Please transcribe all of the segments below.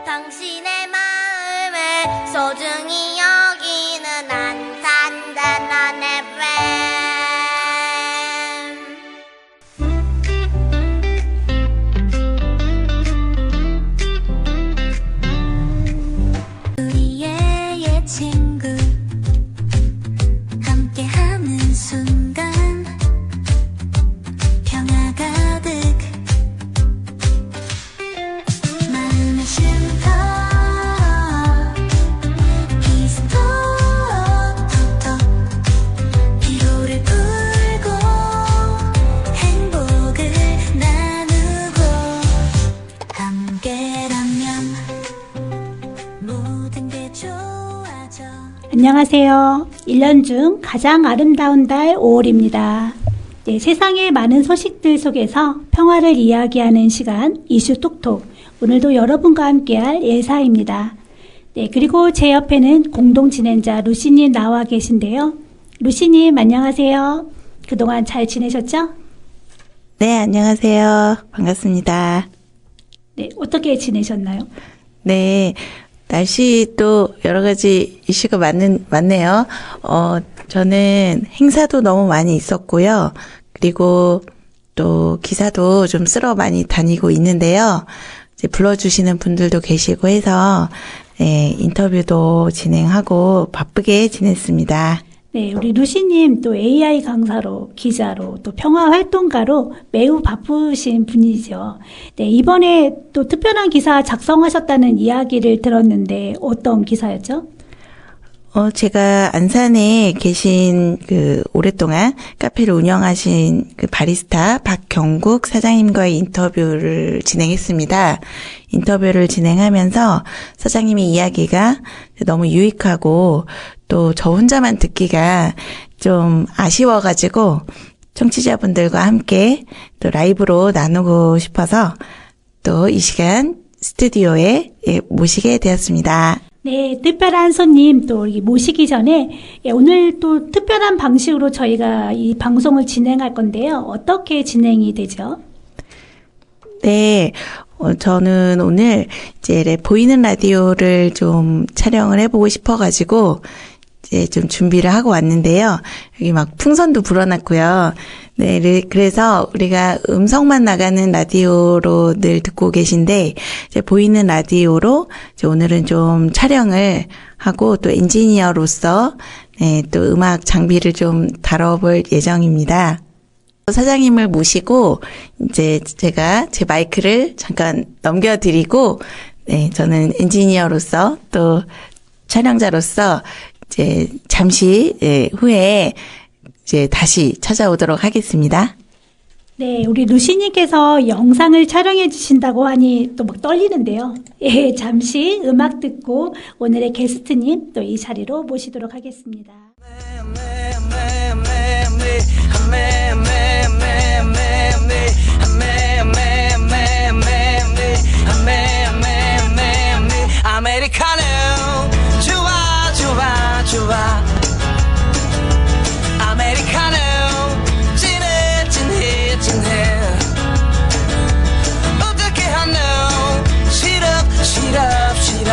당신의 마음을 소중히 여기는 안산단한 FM. 우리의 친구 함께하는 순간 평화 가득 마음의 쉼터 키스톡톡톡 피로를 풀고 행복을 나누고 함께라면 모든 게 좋아져. 안녕하세요. 1년 중 가장 아름다운 달 5월입니다. 네, 세상의 많은 소식들 속에서 평화를 이야기하는 시간 이슈 톡톡. 오늘도 여러분과 함께할 예사입니다. 네, 그리고 제 옆에는 공동 진행자 루시님 나와 계신데요. 루시님 안녕하세요. 그동안 잘 지내셨죠? 네, 안녕하세요. 반갑습니다. 네, 어떻게 지내셨나요? 네, 날씨도 여러 가지 이슈가 많네요. 저는 행사도 너무 많이 있었고요. 그리고 또 기사도 좀 쓰러 많이 다니고 있는데요. 이제 불러주시는 분들도 계시고 해서, 네, 인터뷰도 진행하고 바쁘게 지냈습니다. 네, 우리 루시님 또 AI 강사로, 기자로, 또 평화활동가로 매우 바쁘신 분이죠. 네, 이번에 또 특별한 기사 작성하셨다는 이야기를 들었는데 어떤 기사였죠? 제가 안산에 계신 오랫동안 카페를 운영하신 바리스타 박경국 사장님과의 인터뷰를 진행했습니다. 인터뷰를 진행하면서 사장님의 이야기가 너무 유익하고 또 저 혼자만 듣기가 좀 아쉬워가지고 청취자분들과 함께 또 라이브로 나누고 싶어서 또 이 시간 스튜디오에 모시게 되었습니다. 네, 특별한 손님 또 모시기 전에 오늘 또 특별한 방식으로 저희가 이 방송을 진행할 건데요. 어떻게 진행이 되죠? 네, 저는 오늘 이제 보이는 라디오를 좀 촬영을 해보고 싶어가지고 이제 좀 준비를 하고 왔는데요. 여기 막 풍선도 불어놨고요. 네, 그래서 우리가 음성만 나가는 라디오로 늘 듣고 계신데, 이제 보이는 라디오로 이제 오늘은 좀 촬영을 하고 또 엔지니어로서, 네, 또 음악 장비를 좀 다뤄볼 예정입니다. 사장님을 모시고, 이제 제가 제 마이크를 잠깐 넘겨드리고, 네, 저는 엔지니어로서 또 촬영자로서 이제 잠시 후에 이제 다시 찾아오도록 하겠습니다. 네, 우리 루시님께서 영상을 촬영해 주신다고 하니 또 막 떨리는데요. 예, 잠시 음악 듣고 오늘의 게스트님 또 이 자리로 모시도록 하겠습니다. 아메리카노 좋아 좋아 좋아 아메리카노 진해 진해 진해 어떻게 하노 시럽 시럽 시럽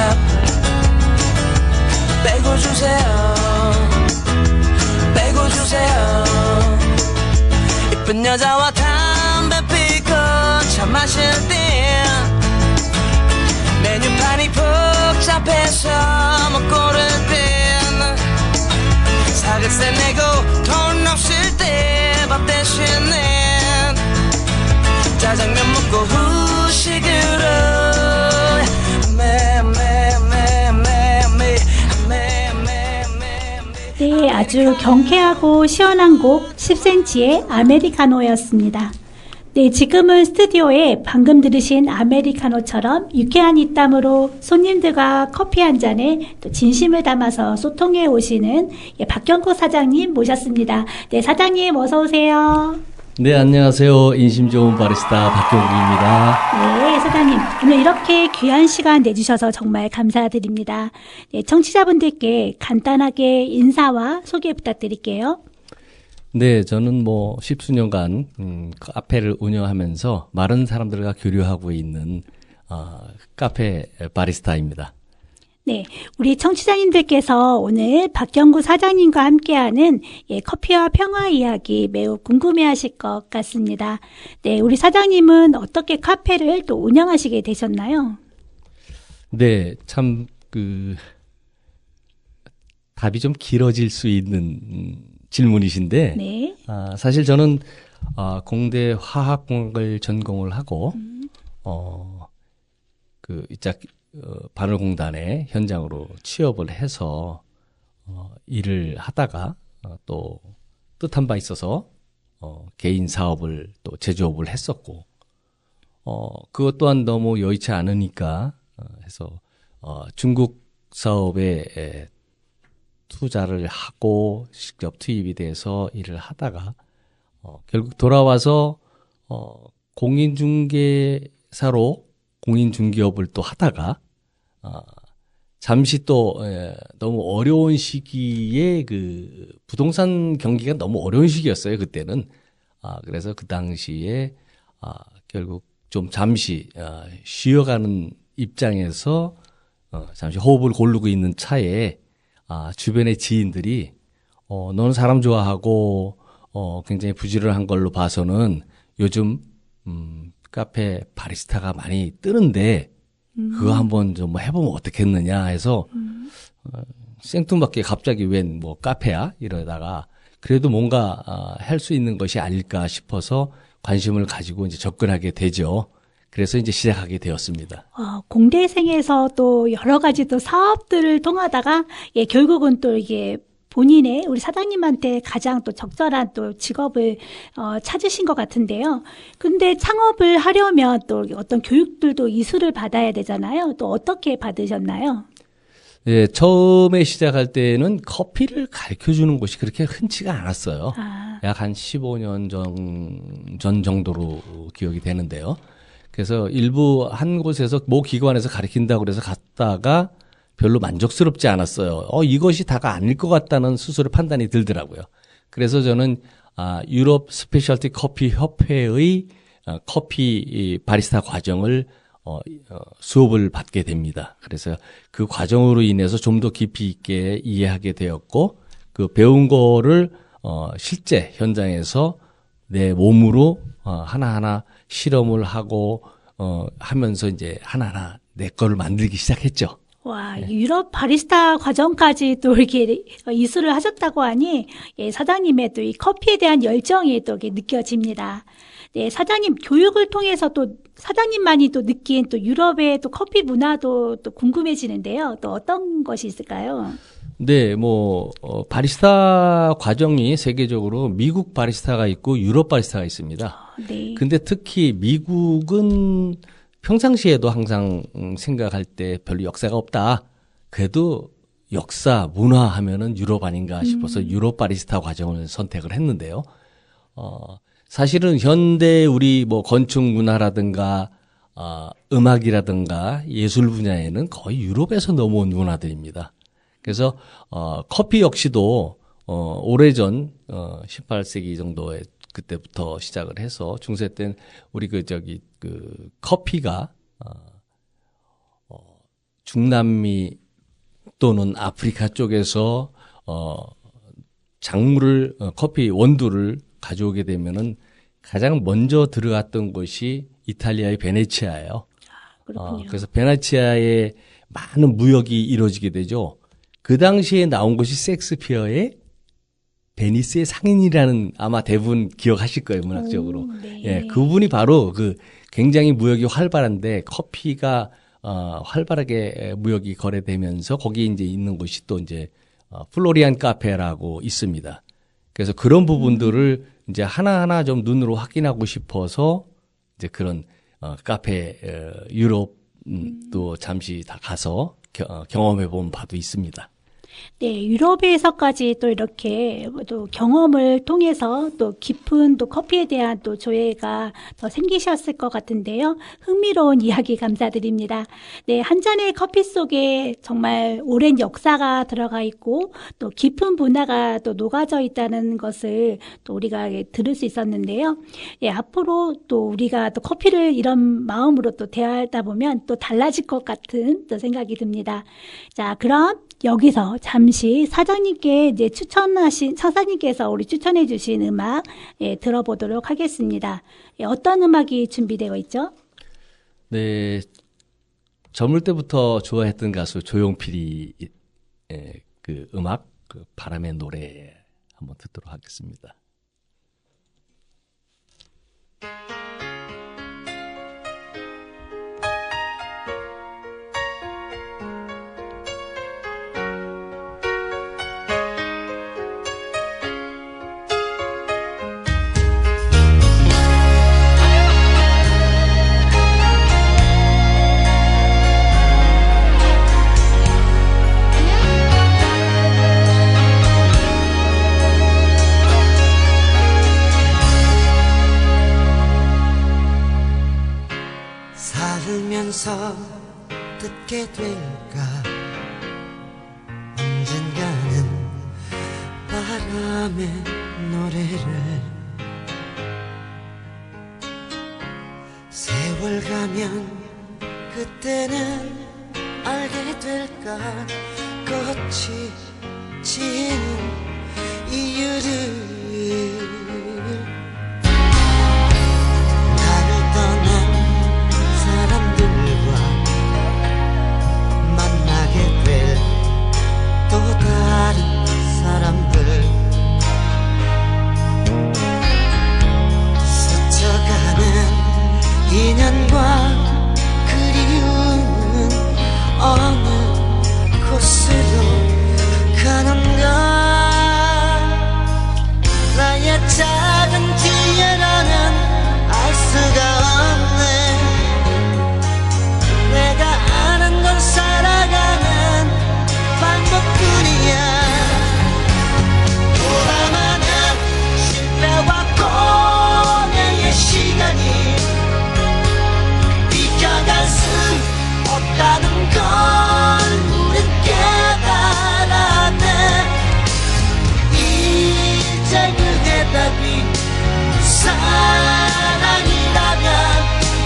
빼고 주세요 빼고 주세요 이쁜 여자와 담배 피고 차 마실 때 메뉴판이 복잡해서 못 고를 땐 사글세 내고 돈 없을 때 밥 대신에 짜장면 먹고 후식으로 네, 아주 경쾌하고 시원한 곡 10cm의 아메리카노였습니다. 네, 지금은 스튜디오에 방금 들으신 아메리카노처럼 유쾌한 입담으로 손님들과 커피 한 잔에 또 진심을 담아서 소통해 오시는 박경국 사장님 모셨습니다. 네, 사장님 어서 오세요. 네, 안녕하세요. 인심 좋은 바리스타 박경국입니다. 네, 사장님 오늘 이렇게 귀한 시간 내주셔서 정말 감사드립니다. 네, 청취자분들께 간단하게 인사와 소개 부탁드릴게요. 네, 저는 뭐 십수년간 카페를 운영하면서 많은 사람들과 교류하고 있는 카페 바리스타입니다. 네, 우리 청취자님들께서 오늘 박경구 사장님과 함께하는 커피와 평화 이야기 매우 궁금해하실 것 같습니다. 네, 우리 사장님은 어떻게 카페를 또 운영하시게 되셨나요? 네, 참 답이 좀 길어질 수 있는 질문이신데, 네, 사실 저는 공대 화학공학을 전공을 하고 바늘공단의 현장으로 취업을 해서 일을 하다가 또 뜻한 바 있어서 개인 사업을 또 제조업을 했었고 그것 또한 너무 여의치 않으니까 해서 중국 사업에 투자를 하고 직접 투입이 돼서 일을 하다가 결국 돌아와서 공인중개사로 공인중개업을 또 하다가 잠시 또 너무 어려운 시기에 그 부동산 경기가 너무 어려운 시기였어요. 그때는 그래서 그 당시에 결국 좀 잠시 쉬어가는 입장에서 잠시 호흡을 고르고 있는 차에 주변의 지인들이 너는 사람 좋아하고 굉장히 부지런한 걸로 봐서는 요즘 카페 바리스타가 많이 뜨는데 그거 한번 좀 해보면 어떻겠느냐 해서 생뚱맞게 갑자기 웬 뭐 카페야 이러다가 그래도 뭔가 할 수 있는 것이 아닐까 싶어서 관심을 가지고 이제 접근하게 되죠. 그래서 이제 시작하게 되었습니다. 공대생에서 또 여러 가지 또 사업들을 통하다가 결국은 또 이게 본인의 우리 사장님한테 가장 또 적절한 또 직업을 찾으신 것 같은데요. 근데 창업을 하려면 또 어떤 교육들도 이수를 받아야 되잖아요. 또 어떻게 받으셨나요? 예, 처음에 시작할 때는 커피를 가르쳐 주는 곳이 그렇게 흔치가 않았어요. 약 한 15년 전 정도로 기억이 되는데요. 그래서 일부 한 곳에서 모 기관에서 가르친다고 그래서 갔다가 별로 만족스럽지 않았어요. 이것이 다가 아닐 것 같다는 스스로 판단이 들더라고요. 그래서 저는 유럽 스페셜티 커피 협회의 커피 바리스타 과정을 수업을 받게 됩니다. 그래서 그 과정으로 인해서 좀 더 깊이 있게 이해하게 되었고 그 배운 거를 실제 현장에서 내 몸으로 하나하나 실험을 하고 하면서 이제 하나하나 내 거를 만들기 시작했죠. 와, 유럽 바리스타 과정까지 또 이렇게 이수를 하셨다고 하니, 사장님의 또 이 커피에 대한 열정이 또 이렇게 느껴집니다. 네, 사장님 교육을 통해서 또 사장님만이 또 느낀 또 유럽의 또 커피 문화도 또 궁금해지는데요. 또 어떤 것이 있을까요? 네, 바리스타 과정이 세계적으로 미국 바리스타가 있고 유럽 바리스타가 있습니다. 네. 근데 특히 미국은 평상시에도 항상 생각할 때 별로 역사가 없다. 그래도 역사, 문화 하면은 유럽 아닌가 싶어서 유럽 바리스타 과정을 선택을 했는데요. 사실은 현대 우리 건축 문화라든가 음악이라든가 예술 분야에는 거의 유럽에서 넘어온 문화들입니다. 그래서 커피 역시도 오래전 18세기 정도에 그때부터 시작을 해서 중세 때는 우리 커피가 중남미 또는 아프리카 쪽에서 작물을 커피 원두를 가져오게 되면은 가장 먼저 들어갔던 곳이 이탈리아의 베네치아예요. 그렇군요. 그래서 베네치아에 많은 무역이 이루어지게 되죠. 그 당시에 나온 것이 섹스피어의 베니스의 상인이라는 아마 대부분 기억하실 거예요, 문학적으로. 네. 예, 그분이 바로 굉장히 무역이 활발한데 커피가 활발하게 무역이 거래되면서 거기 이제 있는 곳이 또 이제 플로리안 카페라고 있습니다. 그래서 그런 부분들을 이제 하나하나 좀 눈으로 확인하고 싶어서 이제 그런 카페 유럽 또 잠시 다 가서 경험해 본 바도 있습니다. 네, 유럽에서까지 또 이렇게 또 경험을 통해서 또 깊은 또 커피에 대한 또 조예가 더 생기셨을 것 같은데요. 흥미로운 이야기 감사드립니다. 네, 한 잔의 커피 속에 정말 오랜 역사가 들어가 있고 또 깊은 문화가 또 녹아져 있다는 것을 또 우리가 들을 수 있었는데요. 예, 앞으로 또 우리가 또 커피를 이런 마음으로 또 대하다 보면 또 달라질 것 같은 또 생각이 듭니다. 자, 그럼 여기서 잠시 사장님께 이제 사장님께서 우리 추천해 주신 음악 들어보도록 하겠습니다. 어떤 음악이 준비되어 있죠? 네, 젊을 때부터 좋아했던 가수 조용필이 그 음악, 그 바람의 노래 한번 듣도록 하겠습니다. 살면서 듣게 될까 언젠가는 바람의 노래를 세월 가면 그때는 알게 될까 꽃이 지는 이유를 나를 떠난 사람들과 만나게 될 또 다른 사람들 스쳐가는 인연과 그리움은 어느 곳으로 가는가 나의 작은 지혜라는 알 수가 없네 내가 아는 건 살아가는 방법뿐이야 돌아가는 실패와 고뇌의 시간이 비켜갈 수 없다는 걸 우린 깨달았네 이제 그 대답이 사랑이라면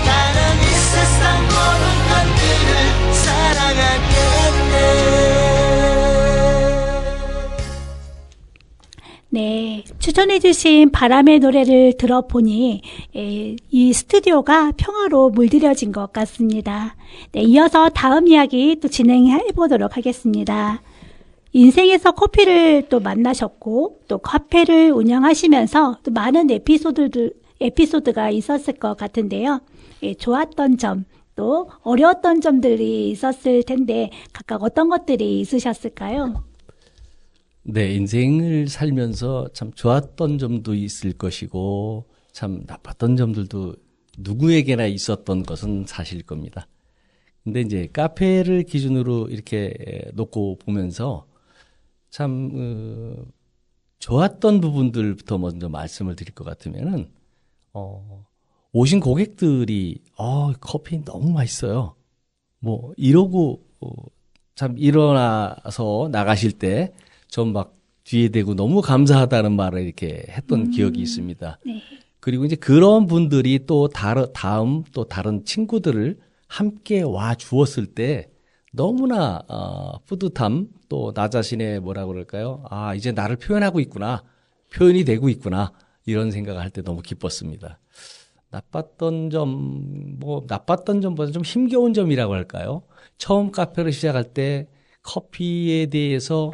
나는 이 세상 모든 것들을 사랑하겠네 네, 추천해주신 바람의 노래를 들어보니 이 스튜디오가 평화로 물들여진 것 같습니다. 네, 이어서 다음 이야기 또 진행해 보도록 하겠습니다. 인생에서 커피를 또 만나셨고 또 카페를 운영하시면서 또 많은 에피소드가 있었을 것 같은데요. 좋았던 점, 또 어려웠던 점들이 있었을 텐데 각각 어떤 것들이 있으셨을까요? 네, 인생을 살면서 참 좋았던 점도 있을 것이고 참 나빴던 점들도 누구에게나 있었던 것은 사실일 겁니다. 근데 이제 카페를 기준으로 이렇게 놓고 보면서 참 좋았던 부분들부터 먼저 말씀을 드릴 것 같으면은 오신 고객들이 커피 너무 맛있어요. 뭐 이러고 참 일어나서 나가실 때 좀 막 뒤에 대고 너무 감사하다는 말을 이렇게 했던 기억이 있습니다. 네. 그리고 이제 그런 분들이 또 다음 또 다른 친구들을 함께 와 주었을 때 너무나 뿌듯함 또 나 자신의 뭐라 그럴까요? 아, 이제 나를 표현하고 있구나. 표현이 되고 있구나. 이런 생각을 할 때 너무 기뻤습니다. 나빴던 점보다 좀 힘겨운 점이라고 할까요? 처음 카페를 시작할 때 커피에 대해서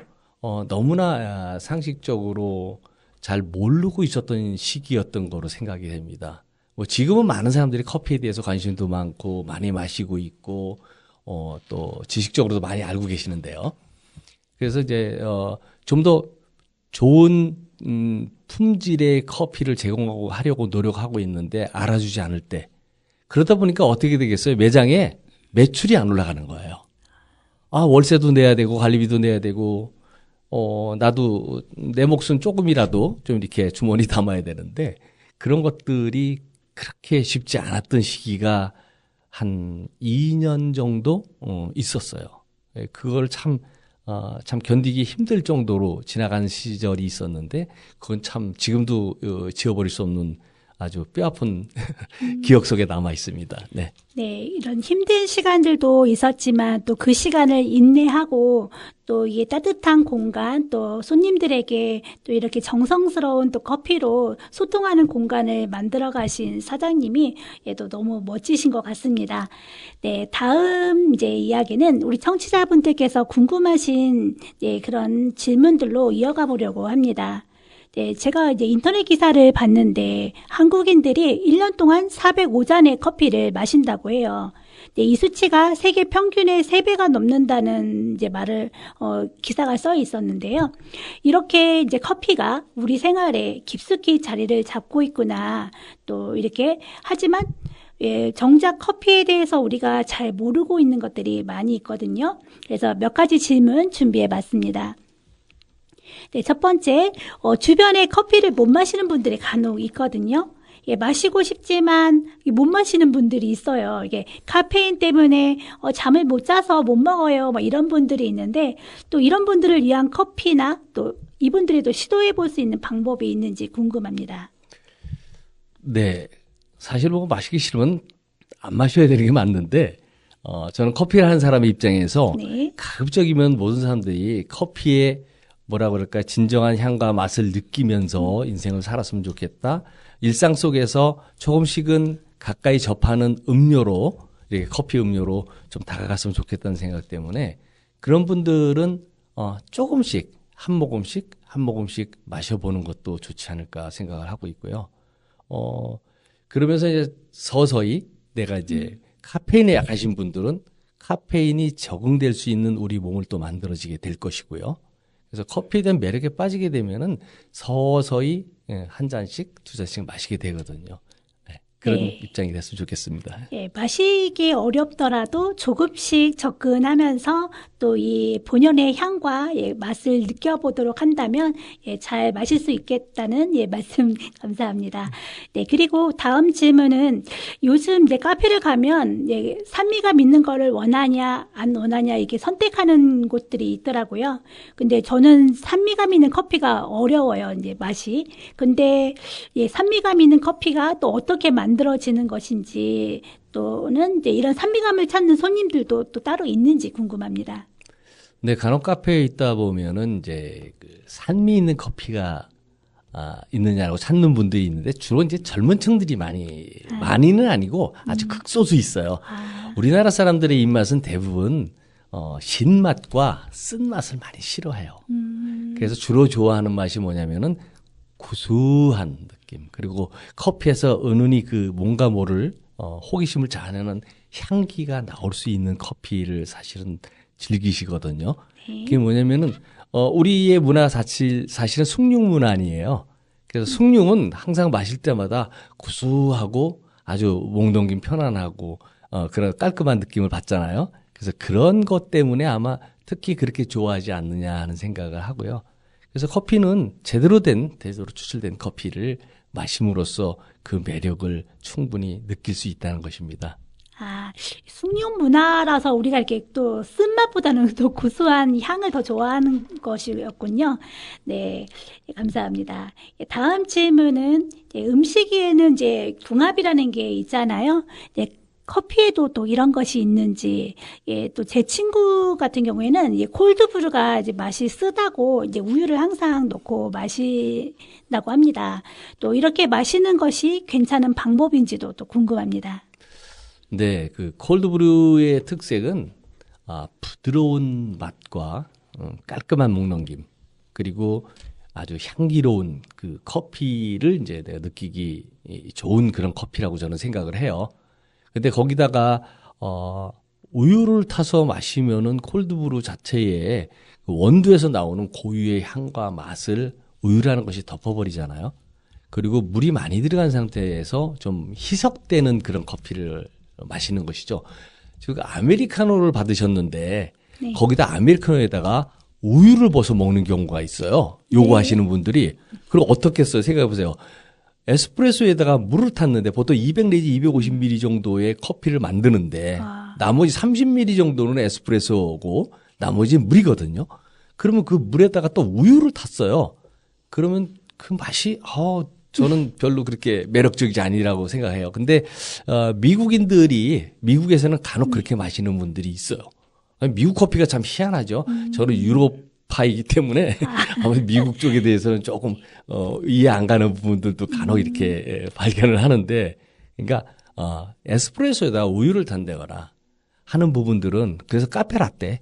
너무나 상식적으로 잘 모르고 있었던 시기였던 거로 생각이 됩니다. 뭐 지금은 많은 사람들이 커피에 대해서 관심도 많고 많이 마시고 있고 또 지식적으로도 많이 알고 계시는데요. 그래서 이제 좀 더 좋은 품질의 커피를 제공하고 하려고 노력하고 있는데 알아주지 않을 때 그러다 보니까 어떻게 되겠어요? 매장에 매출이 안 올라가는 거예요. 아, 월세도 내야 되고 관리비도 내야 되고 나도 내 몫은 조금이라도 좀 이렇게 주머니 담아야 되는데 그런 것들이 그렇게 쉽지 않았던 시기가 한 2년 정도 있었어요. 예, 그걸 참 견디기 힘들 정도로 지나간 시절이 있었는데 그건 참 지금도 지워버릴 수 없는 아주 뼈아픈 기억 속에 남아 있습니다. 네. 네, 이런 힘든 시간들도 있었지만 또 그 시간을 인내하고 또 이게 따뜻한 공간 또 손님들에게 또 이렇게 정성스러운 또 커피로 소통하는 공간을 만들어 가신 사장님이 또 너무 멋지신 것 같습니다. 네, 다음 이제 이야기는 우리 청취자분들께서 궁금하신 그런 질문들로 이어가 보려고 합니다. 네, 제가 이제 인터넷 기사를 봤는데 한국인들이 1년 동안 405잔의 커피를 마신다고 해요. 네, 이 수치가 세계 평균의 3배가 넘는다는 이제 말을 기사가 써 있었는데요. 이렇게 이제 커피가 우리 생활에 깊숙이 자리를 잡고 있구나. 또 이렇게 하지만 정작 커피에 대해서 우리가 잘 모르고 있는 것들이 많이 있거든요. 그래서 몇 가지 질문 준비해 봤습니다. 네, 첫 번째, 주변에 커피를 못 마시는 분들이 간혹 있거든요. 마시고 싶지만 못 마시는 분들이 있어요. 이게 카페인 때문에 잠을 못 자서 못 먹어요. 뭐 이런 분들이 있는데 또 이런 분들을 위한 커피나 또 이분들이 또 시도해 볼 수 있는 방법이 있는지 궁금합니다. 네, 사실 뭐 마시기 싫으면 안 마셔야 되는 게 맞는데 저는 커피를 하는 사람의 입장에서 네. 가급적이면 모든 사람들이 커피에 뭐라 그럴까 진정한 향과 맛을 느끼면서 인생을 살았으면 좋겠다. 일상 속에서 조금씩은 가까이 접하는 음료로 이렇게 커피 음료로 좀 다가갔으면 좋겠다는 생각 때문에 그런 분들은 조금씩 한 모금씩 마셔보는 것도 좋지 않을까 생각을 하고 있고요. 그러면서 이제 서서히 내가 이제 카페인에 약하신 분들은 카페인이 적응될 수 있는 우리 몸을 또 만들어지게 될 것이고요. 그래서 커피에 대한 매력에 빠지게 되면은 서서히 한 잔씩, 두 잔씩 마시게 되거든요. 네, 그런 네. 입장이 됐으면 좋겠습니다. 예, 마시기 어렵더라도 조금씩 접근하면서 또 이 본연의 향과 맛을 느껴보도록 한다면 잘 마실 수 있겠다는 말씀 감사합니다. 네, 그리고 다음 질문은 요즘 이제 카페를 가면 산미감 있는 거를 원하냐 안 원하냐 이게 선택하는 곳들이 있더라고요. 근데 저는 산미감 있는 커피가 어려워요, 이제 맛이. 근데 산미감 있는 커피가 또 어떻게 만들어지는 것인지 또는 이제 이런 산미감을 찾는 손님들도 또 따로 있는지 궁금합니다. 네, 간혹 카페에 있다 보면은 이제 그 산미 있는 커피가 있느냐고 찾는 분들이 있는데 주로 이제 젊은 층들이 많이는 아니고 아주 극소수 있어요. 우리나라 사람들의 입맛은 대부분 신맛과 쓴맛을 많이 싫어해요. 그래서 주로 좋아하는 맛이 뭐냐면은 구수한 느낌. 그리고 커피에서 은은히 그 뭔가 모를 호기심을 자아내는 향기가 나올 수 있는 커피를 사실은 즐기시거든요. 네. 그게 뭐냐면은 우리의 문화 사실은 숭늉 문화 아니에요. 그래서 숭늉은 항상 마실 때마다 구수하고 아주 몽동긴 편안하고 그런 깔끔한 느낌을 받잖아요. 그래서 그런 것 때문에 아마 특히 그렇게 좋아하지 않느냐 하는 생각을 하고요. 그래서 커피는 제대로 추출된 커피를 마심으로써 그 매력을 충분히 느낄 수 있다는 것입니다. 숭늉 문화라서 우리가 이렇게 또 쓴맛보다는 또 구수한 향을 더 좋아하는 것이었군요. 네, 감사합니다. 다음 질문은 음식에는 이제 궁합이라는 게 있잖아요. 커피에도 또 이런 것이 있는지, 또 제 친구 같은 경우에는 콜드브루가 이제 맛이 쓰다고 이제 우유를 항상 넣고 마신다고 합니다. 또 이렇게 마시는 것이 괜찮은 방법인지도 또 궁금합니다. 네, 그 콜드브루의 특색은 부드러운 맛과 깔끔한 목넘김 그리고 아주 향기로운 그 커피를 이제 내가 느끼기 좋은 그런 커피라고 저는 생각을 해요. 근데 거기다가 우유를 타서 마시면은 콜드브루 자체에 그 원두에서 나오는 고유의 향과 맛을 우유라는 것이 덮어버리잖아요. 그리고 물이 많이 들어간 상태에서 좀 희석되는 그런 커피를 마시는 것이죠. 지금 아메리카노를 받으셨는데 네. 거기다 아메리카노에다가 우유를 벗어 먹는 경우가 있어요. 요구하시는 분들이. 그럼 어떻게 써요? 생각해 보세요. 에스프레소에다가 물을 탔는데 보통 200 내지 250ml 정도의 커피를 만드는데 나머지 30ml 정도는 에스프레소고 나머지는 물이거든요. 그러면 그 물에다가 또 우유를 탔어요. 그러면 그 맛이 저는 별로 그렇게 매력적이지 아니라고 생각해요. 근데 미국에서는 간혹 그렇게 마시는 분들이 있어요. 미국 커피가 참 희한하죠. 저는 유럽파이기 때문에 아무래도 미국 쪽에 대해서는 조금 이해 안 가는 부분들도 간혹 이렇게 발견을 하는데, 그러니까 에스프레소에다가 우유를 탄다거나 하는 부분들은, 그래서 카페라떼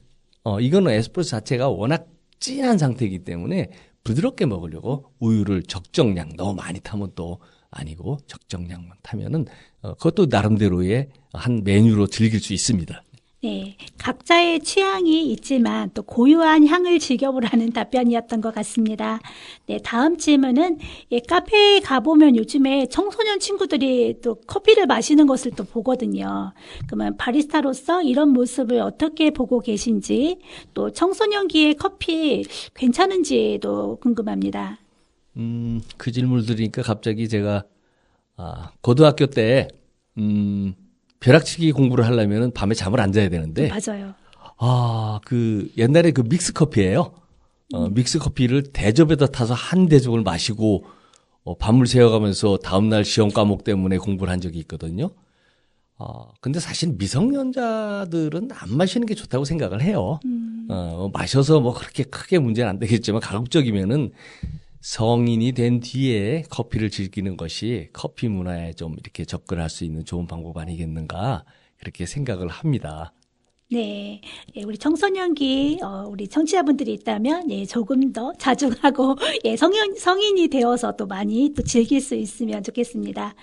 이거는 에스프레소 자체가 워낙 진한 상태이기 때문에 부드럽게 먹으려고 우유를 적정량, 너무 많이 타면 또 아니고 적정량만 타면은 그것도 나름대로의 한 메뉴로 즐길 수 있습니다. 네, 각자의 취향이 있지만 또 고유한 향을 즐겨보라는 답변이었던 것 같습니다. 네, 다음 질문은 카페에 가보면 요즘에 청소년 친구들이 또 커피를 마시는 것을 또 보거든요. 그러면 바리스타로서 이런 모습을 어떻게 보고 계신지, 또 청소년기의 커피 괜찮은지도 궁금합니다. 그 질문을 들으니까 갑자기 제가 고등학교 때 벼락치기 공부를 하려면 밤에 잠을 안 자야 되는데. 맞아요. 그 옛날에 그 믹스 커피예요. 믹스 커피를 대접에다 타서 한 대접을 마시고 밤을 새워가면서 다음날 시험 과목 때문에 공부를 한 적이 있거든요. 근데 사실 미성년자들은 안 마시는 게 좋다고 생각을 해요. 마셔서 뭐 그렇게 크게 문제는 안 되겠지만 가급적이면은 성인이 된 뒤에 커피를 즐기는 것이 커피 문화에 좀 이렇게 접근할 수 있는 좋은 방법 아니겠는가, 그렇게 생각을 합니다. 네, 우리 청소년기 우리 청취자분들이 있다면 조금 더 자중하고 성인이 되어서 또 많이 또 즐길 수 있으면 좋겠습니다.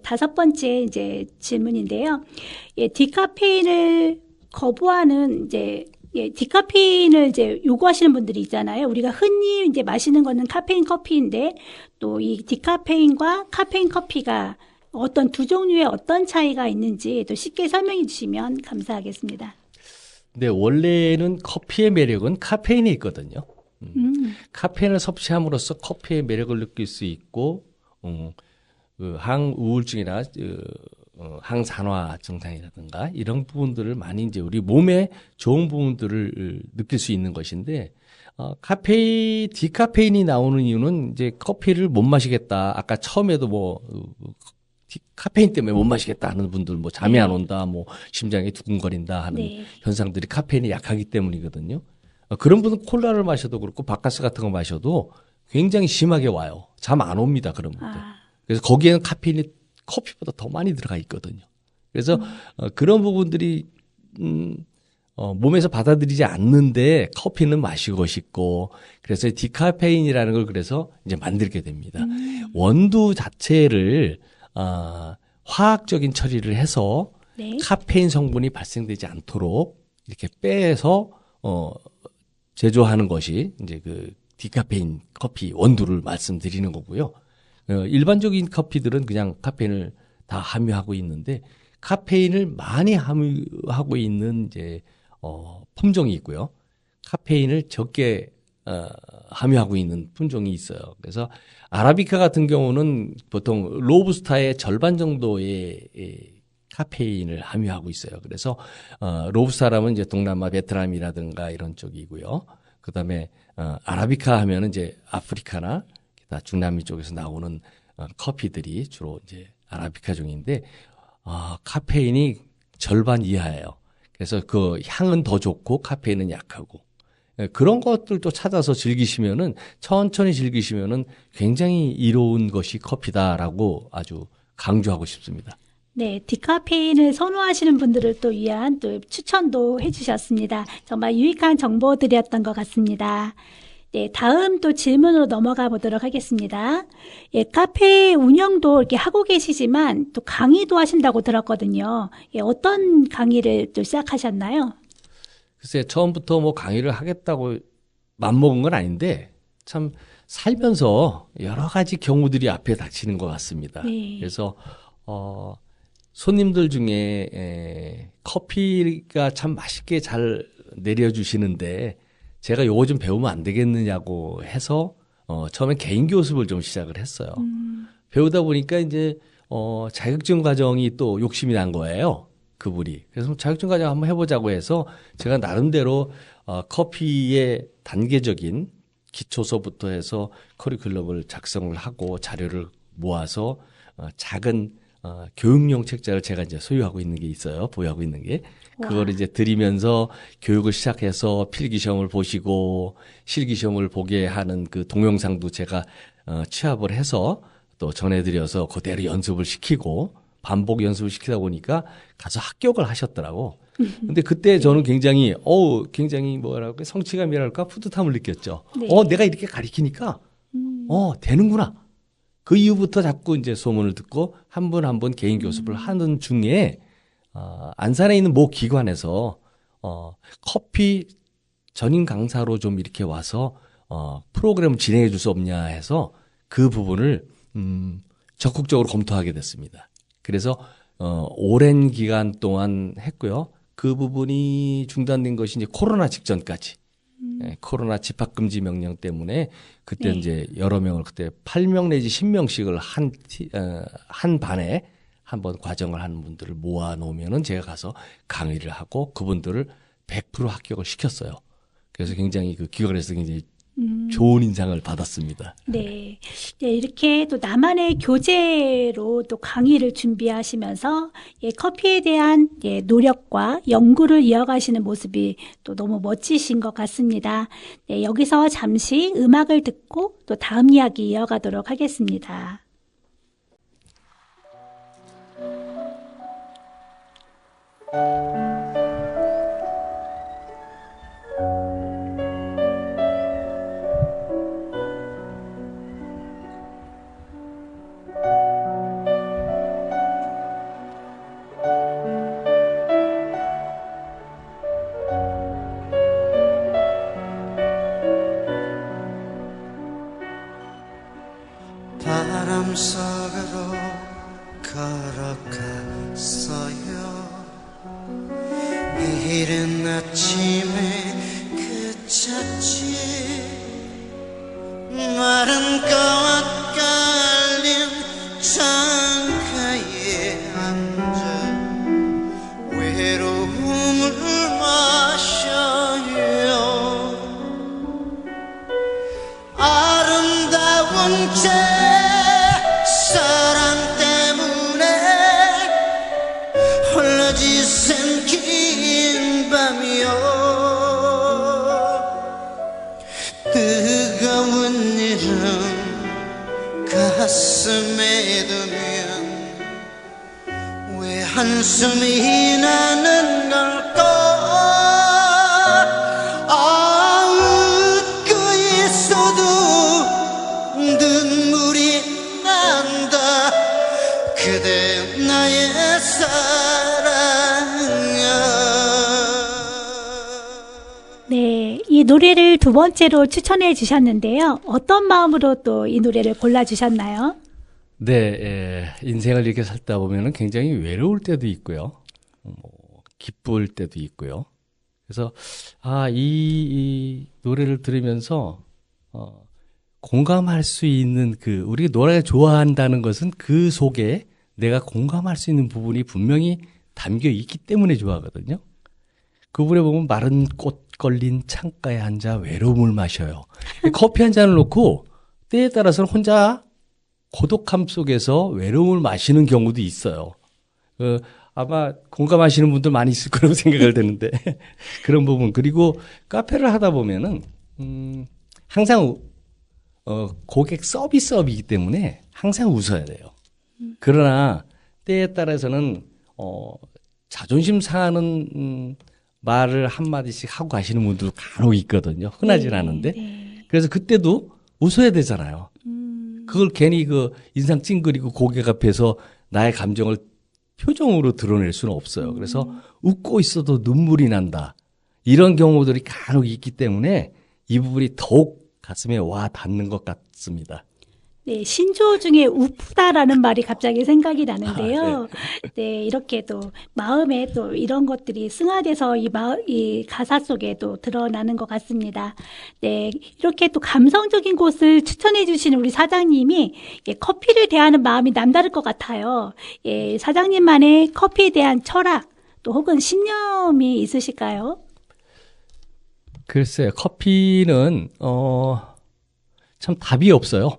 다섯 번째 이제 질문인데요. 디카페인을 거부하는 디카페인을 이제 요구하시는 분들이 있잖아요. 우리가 흔히 이제 마시는 거는 카페인 커피인데, 또 이 디카페인과 카페인 커피가 어떤 두 종류의 어떤 차이가 있는지 또 쉽게 설명해 주시면 감사하겠습니다. 네, 원래는 커피의 매력은 카페인에 있거든요. 카페인을 섭취함으로써 커피의 매력을 느낄 수 있고, 그 항우울증이나 항산화 증상이라든가 이런 부분들을 많이 이제 우리 몸에 좋은 부분들을 느낄 수 있는 것인데, 디카페인이 나오는 이유는 이제 커피를 못 마시겠다. 아까 처음에도 카페인 때문에 못 마시겠다 하는 분들, 잠이 안 온다, 심장이 두근거린다 하는 현상들이 카페인이 약하기 때문이거든요. 그런 분은 콜라를 마셔도 그렇고 바카스 같은 거 마셔도 굉장히 심하게 와요. 잠 안 옵니다, 그런 분들. 그래서 거기에는 카페인이 커피보다 더 많이 들어가 있거든요. 그래서 그런 부분들이 몸에서 받아들이지 않는데 커피는 마시고 싶고, 그래서 디카페인이라는 걸 그래서 이제 만들게 됩니다. 원두 자체를 화학적인 처리를 해서 카페인 성분이 발생되지 않도록 이렇게 빼서 제조하는 것이 이제 그 디카페인 커피 원두를 말씀드리는 거고요. 일반적인 커피들은 그냥 카페인을 다 함유하고 있는데, 카페인을 많이 함유하고 있는 이제 품종이 있고요. 카페인을 적게 함유하고 있는 품종이 있어요. 그래서 아라비카 같은 경우는 보통 로부스타의 절반 정도의 카페인을 함유하고 있어요. 그래서 로부스타라면 이제 동남아 베트남이라든가 이런 쪽이고요. 그다음에 아라비카 하면은 이제 아프리카나 중남미 쪽에서 나오는 커피들이 주로 이제 아라비카 종인데, 카페인이 절반 이하예요. 그래서 그 향은 더 좋고 카페인은 약하고, 그런 것들도 찾아서 즐기시면은, 천천히 즐기시면은 굉장히 이로운 것이 커피다라고 아주 강조하고 싶습니다. 네, 디카페인을 선호하시는 분들을 또 위한 또 추천도 해주셨습니다. 정말 유익한 정보들이었던 것 같습니다. 네, 다음 또 질문으로 넘어가 보도록 하겠습니다. 카페 운영도 이렇게 하고 계시지만 또 강의도 하신다고 들었거든요. 어떤 강의를 또 시작하셨나요? 글쎄, 처음부터 강의를 하겠다고 맘먹은 건 아닌데, 참 살면서 여러 가지 경우들이 앞에 닥치는 것 같습니다. 네. 그래서 손님들 중에 커피가 참 맛있게 잘 내려주시는데, 제가 요거 좀 배우면 안 되겠느냐고 해서 처음엔 개인 교습을 좀 시작을 했어요. 배우다 보니까 이제 자격증 과정이 또 욕심이 난 거예요. 그분이. 그래서 자격증 과정 한번 해보자고 해서 제가 나름대로 커피의 단계적인 기초서부터 해서 커리큘럼을 작성을 하고 자료를 모아서 작은 교육용 책자를 제가 이제 소유하고 있는 게 있어요. 보유하고 있는 게. 그걸 이제 드리면서 교육을 시작해서 필기 시험을 보시고 실기 시험을 보게 하는 그 동영상도 제가 취합을 해서 또 전해드려서 그대로 연습을 시키고 반복 연습을 시키다 보니까 가서 합격을 하셨더라고. 근데 그때 저는 굉장히 뭐랄까 성취감이랄까 뿌듯함을 느꼈죠. 네. 내가 이렇게 가리키니까 되는구나. 그 이후부터 자꾸 이제 소문을 듣고 한 분 한 분 개인 교습을 하는 중에 안산에 있는 모 기관에서 커피 전임 강사로 좀 이렇게 와서 프로그램을 진행해 줄 수 없냐 해서 그 부분을 적극적으로 검토하게 됐습니다. 그래서 오랜 기간 동안 했고요. 그 부분이 중단된 것이 이제 코로나 직전까지. 코로나 집합금지 명령 때문에 그때 네. 이제 여러 명을 그때 8명 내지 10명씩을 한 반에 한번 과정을 하는 분들을 모아 놓으면은 제가 가서 강의를 하고 그분들을 100% 합격을 시켰어요. 그래서 굉장히 그 기관에서 굉장히 좋은 인상을 받았습니다. 네. 네, 이렇게 또 나만의 교재로 또 강의를 준비하시면서 커피에 대한 노력과 연구를 이어가시는 모습이 또 너무 멋지신 것 같습니다. 네, 여기서 잠시 음악을 듣고 또 다음 이야기 이어가도록 하겠습니다. 바람 속으로 걸어갔어요. 이른 아침에 그쳤지. 마른 꽃 깔린 창가에 앉아 외로움을 마셔요. 아름다운 제 사랑 때문에 홀로 지샌 긴 밤이요. 뜨거운 일은 가슴에 두면 왜 한숨이 나는 걸까. 웃고 있어도 눈물이 난다. 그대 나의 사랑아. 네, 이 노래를 두 번째로 추천해 주셨는데요. 어떤 마음으로 또 이 노래를 골라주셨나요? 네, 인생을 이렇게 살다 보면은 굉장히 외로울 때도 있고요. 기쁠 때도 있고요. 그래서, 이 노래를 들으면서, 공감할 수 있는 우리가 노래를 좋아한다는 것은 그 속에 내가 공감할 수 있는 부분이 분명히 담겨 있기 때문에 좋아하거든요. 그 부분에 보면 마른 꽃 걸린 창가에 앉아 외로움을 마셔요. 커피 한 잔을 놓고 때에 따라서는 혼자 고독함 속에서 외로움을 마시는 경우도 있어요. 아마 공감하시는 분들 많이 있을 거라고 생각을 드는데 그런 부분. 그리고 카페를 하다 보면은 항상 고객 서비스업이기 때문에 항상 웃어야 돼요. 그러나 때에 따라서는 자존심 상하는 말을 한마디씩 하고 가시는 분들 간혹 있거든요. 흔하진 네, 않은데. 네. 그래서 그때도 웃어야 되잖아요. 그걸 괜히 인상 찡그리고 고객 앞에서 나의 감정을 표정으로 드러낼 수는 없어요. 그래서 웃고 있어도 눈물이 난다. 이런 경우들이 간혹 있기 때문에 이 부분이 더욱 가슴에 와 닿는 것 같습니다. 네, 신조어 중에 우프다라는 말이 갑자기 생각이 나는데요. 네, 이렇게 또 마음에 또 이런 것들이 승화돼서 이 가사 속에도 드러나는 것 같습니다. 네, 이렇게 또 감성적인 곳을 추천해 주시는 우리 사장님이 예, 커피를 대하는 마음이 남다를 것 같아요. 예, 사장님만의 커피에 대한 철학 또 혹은 신념이 있으실까요? 글쎄요, 커피는 참 답이 없어요.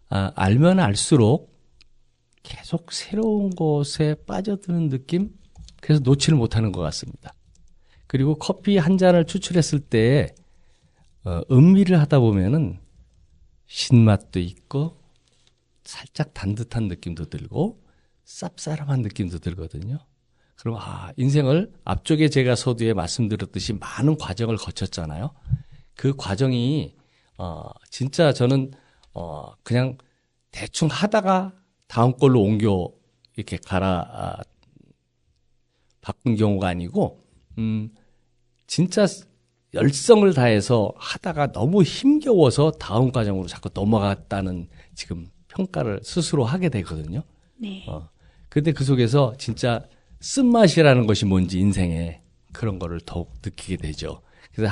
알면 알수록 계속 새로운 것에 빠져드는 느낌? 그래서 놓지를 못하는 것 같습니다. 그리고 커피 한 잔을 추출했을 때 음미를 하다 보면은 신맛도 있고 살짝 단듯한 느낌도 들고 쌉싸름한 느낌도 들거든요. 그럼 인생을 앞쪽에 제가 서두에 말씀드렸듯이 많은 과정을 거쳤잖아요. 그 과정이 진짜 저는 그냥 대충 하다가 다음 걸로 옮겨 이렇게 바꾼 경우가 아니고 진짜 열성을 다해서 하다가 너무 힘겨워서 다음 과정으로 자꾸 넘어갔다는 지금 평가를 스스로 하게 되거든요. 네. 근데 그 속에서 진짜 쓴맛이라는 것이 뭔지 인생에 그런 거를 더욱 느끼게 되죠. 그래서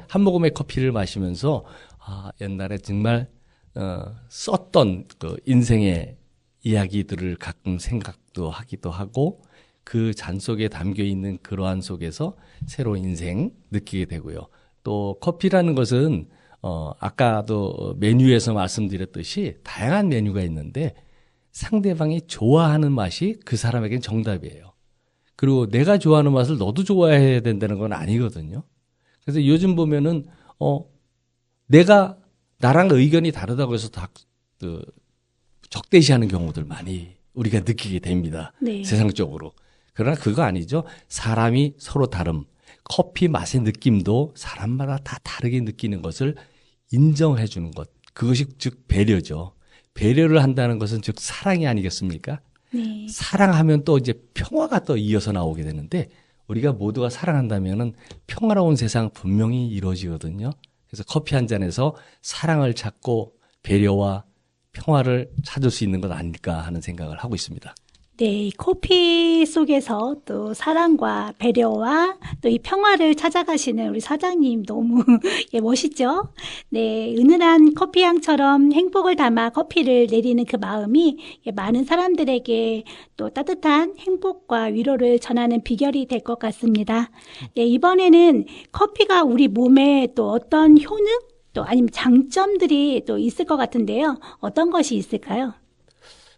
한 모금의 커피를 마시면서 옛날에 정말 썼던 그 인생의 이야기들을 가끔 생각도 하기도 하고 그 잔 속에 담겨 있는 그러한 속에서 새로운 인생 느끼게 되고요. 또 커피라는 것은 아까도 메뉴에서 말씀드렸듯이 다양한 메뉴가 있는데 상대방이 좋아하는 맛이 그 사람에겐 정답이에요. 그리고 내가 좋아하는 맛을 너도 좋아해야 된다는 건 아니거든요. 그래서 요즘 보면은 나랑 의견이 다르다고 해서 적대시하는 경우들 많이 우리가 느끼게 됩니다. 네. 세상적으로. 그러나 그거 아니죠. 사람이 서로 다름. 커피 맛의 느낌도 사람마다 다 다르게 느끼는 것을 인정해 주는 것. 그것이 즉 배려죠. 배려를 한다는 것은 즉 사랑이 아니겠습니까? 네. 사랑하면 또 이제 평화가 또 이어서 나오게 되는데 우리가 모두가 사랑한다면은 평화로운 세상 분명히 이루어지거든요. 그래서 커피 한 잔에서 사랑을 찾고 배려와 평화를 찾을 수 있는 것 아닐까 하는 생각을 하고 있습니다. 네, 이 커피 속에서 또 사랑과 배려와 또 이 평화를 찾아가시는 우리 사장님 너무 예, 멋있죠? 네, 은은한 커피 향처럼 행복을 담아 커피를 내리는 그 마음이 예, 많은 사람들에게 또 따뜻한 행복과 위로를 전하는 비결이 될 것 같습니다. 네, 이번에는 커피가 우리 몸에 또 어떤 효능? 또 아니면 장점들이 또 있을 것 같은데요. 어떤 것이 있을까요?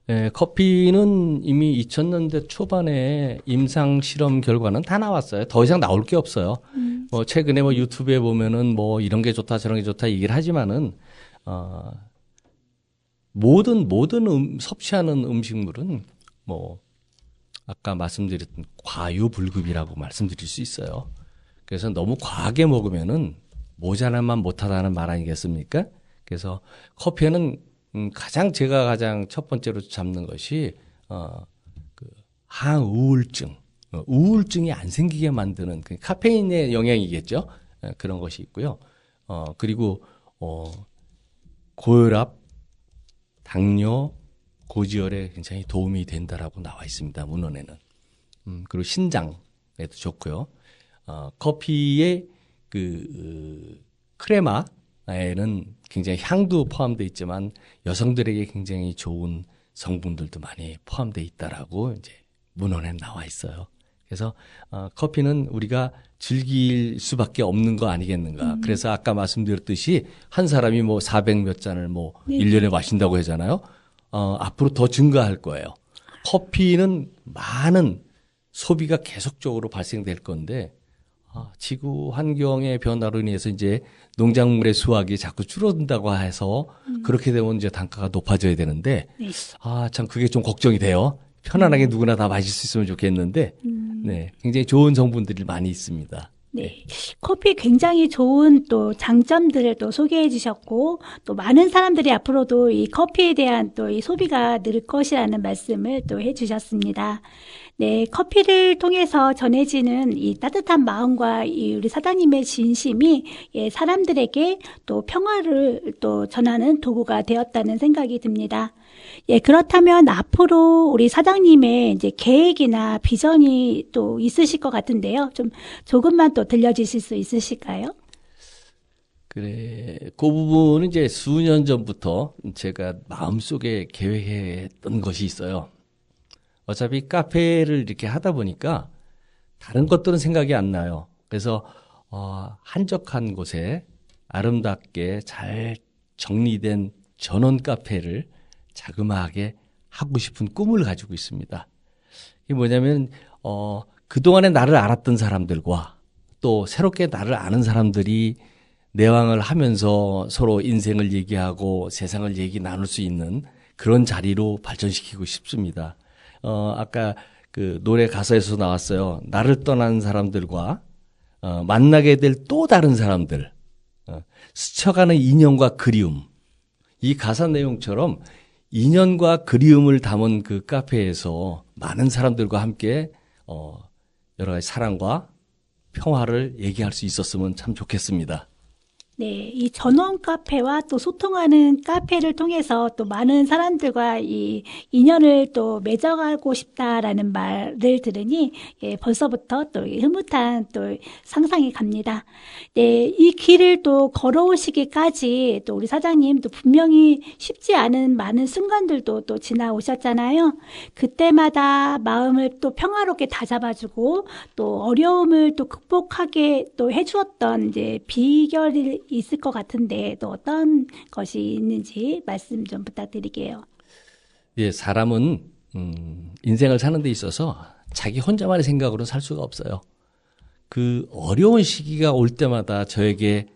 네, 커피는 이미 2000년대 초반에 임상 실험 결과는 다 나왔어요. 더 이상 나올 게 없어요. 뭐 최근에 뭐 유튜브에 보면은 뭐 이런 게 좋다 저런 게 좋다 얘기를 하지만은 모든 섭취하는 음식물은 뭐 아까 말씀드렸던 과유불급이라고 말씀드릴 수 있어요. 그래서 너무 과하게 먹으면은 모자란만 못하다는 말 아니겠습니까? 그래서 커피에는 제가 가장 첫 번째로 잡는 것이 그 항우울증, 우울증이 안 생기게 만드는 그 카페인의 영향이겠죠. 그런 것이 있고요. 그리고 고혈압, 당뇨, 고지혈에 굉장히 도움이 된다라고 나와 있습니다. 문헌에는. 그리고 신장에도 좋고요. 커피의 그 크레마에는 굉장히 향도 포함되어 있지만 여성들에게 굉장히 좋은 성분들도 많이 포함되어 있다라고 이제 문헌에 나와 있어요. 그래서 커피는 우리가 즐길 수밖에 없는 거 아니겠는가. 그래서 아까 말씀드렸듯이 한 사람이 뭐 400몇 잔을 뭐 1년에 마신다고 하잖아요. 앞으로 더 증가할 거예요. 커피는 많은 소비가 계속적으로 발생될 건데 지구 환경의 변화로 인해서 이제 농작물의 수확이 자꾸 줄어든다고 해서 그렇게 되면 이제 단가가 높아져야 되는데 네. 참 그게 좀 걱정이 돼요. 편안하게 누구나 다 마실 수 있으면 좋겠는데 네, 굉장히 좋은 성분들이 많이 있습니다. 네. 커피 굉장히 좋은 또 장점들을 또 소개해 주셨고, 또 많은 사람들이 앞으로도 이 커피에 대한 또 이 소비가 늘 것이라는 말씀을 또 해 주셨습니다. 네, 커피를 통해서 전해지는 이 따뜻한 마음과 이 우리 사장님의 진심이 예, 사람들에게 또 평화를 또 전하는 도구가 되었다는 생각이 듭니다. 예, 그렇다면 앞으로 우리 사장님의 이제 계획이나 비전이 또 있으실 것 같은데요. 좀 조금만 또 들려주실 수 있으실까요? 그래, 그 부분은 이제 수년 전부터 제가 마음속에 계획했던 것이 있어요. 어차피 카페를 이렇게 하다 보니까 다른 것들은 생각이 안 나요. 그래서 한적한 곳에 아름답게 잘 정리된 전원 카페를 자그마하게 하고 싶은 꿈을 가지고 있습니다. 이게 뭐냐면 그동안에 나를 알았던 사람들과 또 새롭게 나를 아는 사람들이 내왕을 하면서 서로 인생을 얘기하고 세상을 얘기 나눌 수 있는 그런 자리로 발전시키고 싶습니다. 아까 그 노래 가사에서 나왔어요. 나를 떠난 사람들과 만나게 될 또 다른 사람들, 스쳐가는 인연과 그리움. 이 가사 내용처럼 인연과 그리움을 담은 그 카페에서 많은 사람들과 함께 여러 가지 사랑과 평화를 얘기할 수 있었으면 참 좋겠습니다. 네, 이 전원 카페와 또 소통하는 카페를 통해서 또 많은 사람들과 이 인연을 또 맺어가고 싶다라는 말을 들으니 예, 벌써부터 또 흐뭇한 또 상상이 갑니다. 네, 이 길을 또 걸어오시기까지 또 우리 사장님 또 분명히 쉽지 않은 많은 순간들도 또 지나오셨잖아요. 그때마다 마음을 또 평화롭게 다잡아주고 또 어려움을 또 극복하게 또 해주었던 이제 비결이 있을 것 같은데 또 어떤 것이 있는지 말씀 좀 부탁드릴게요. 예, 사람은 인생을 사는 데 있어서 자기 혼자만의 생각으로는 살 수가 없어요. 그 어려운 시기가 올 때마다 저에게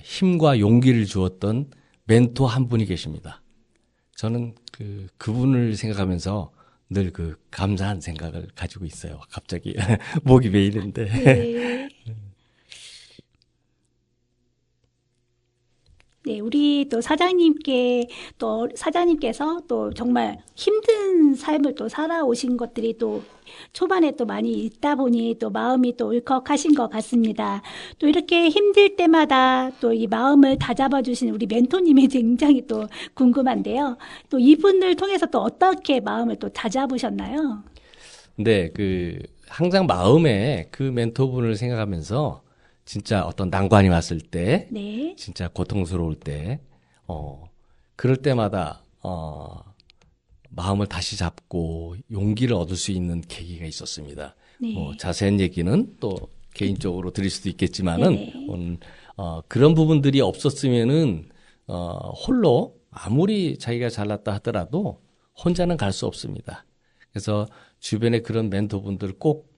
힘과 용기를 주었던 멘토 한 분이 계십니다. 저는 그분을 생각하면서 늘 그 감사한 생각을 가지고 있어요. 갑자기 목이 메이는데. 네. 네, 우리 또 사장님께서 또 정말 힘든 삶을 또 살아오신 것들이 또 초반에 또 많이 있다 보니 또 마음이 또 울컥하신 것 같습니다. 또 이렇게 힘들 때마다 또 이 마음을 다잡아 주신 우리 멘토님이 굉장히 또 궁금한데요. 또 이분을 통해서 또 어떻게 마음을 또 다잡으셨나요? 네, 항상 마음에 그 멘토분을 생각하면서 진짜 어떤 난관이 왔을 때, 네. 진짜 고통스러울 때, 그럴 때마다, 마음을 다시 잡고 용기를 얻을 수 있는 계기가 있었습니다. 네. 자세한 얘기는 또 개인적으로 드릴 수도 있겠지만은, 네네. 그런 부분들이 없었으면은, 홀로 아무리 자기가 잘났다 하더라도 혼자는 갈 수 없습니다. 그래서 주변에 그런 멘토분들 꼭,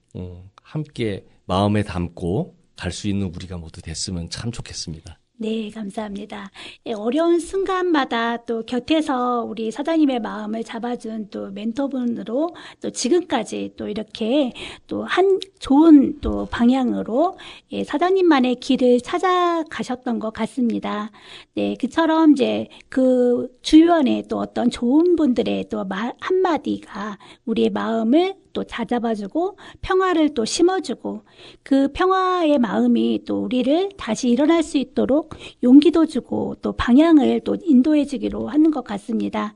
함께 마음에 담고, 갈 수 있는 우리가 모두 됐으면 참 좋겠습니다. 네, 감사합니다. 예, 어려운 순간마다 또 곁에서 우리 사장님의 마음을 잡아준 또 멘토분으로 또 지금까지 또 이렇게 또 한 좋은 또 방향으로 예, 사장님만의 길을 찾아가셨던 것 같습니다. 네, 그처럼 이제 그 주변에 또 어떤 좋은 분들의 또 말 한마디가 우리의 마음을 또 다잡아주고 평화를 또 심어주고 그 평화의 마음이 또 우리를 다시 일어날 수 있도록 용기도 주고 또 방향을 또 인도해주기로 하는 것 같습니다.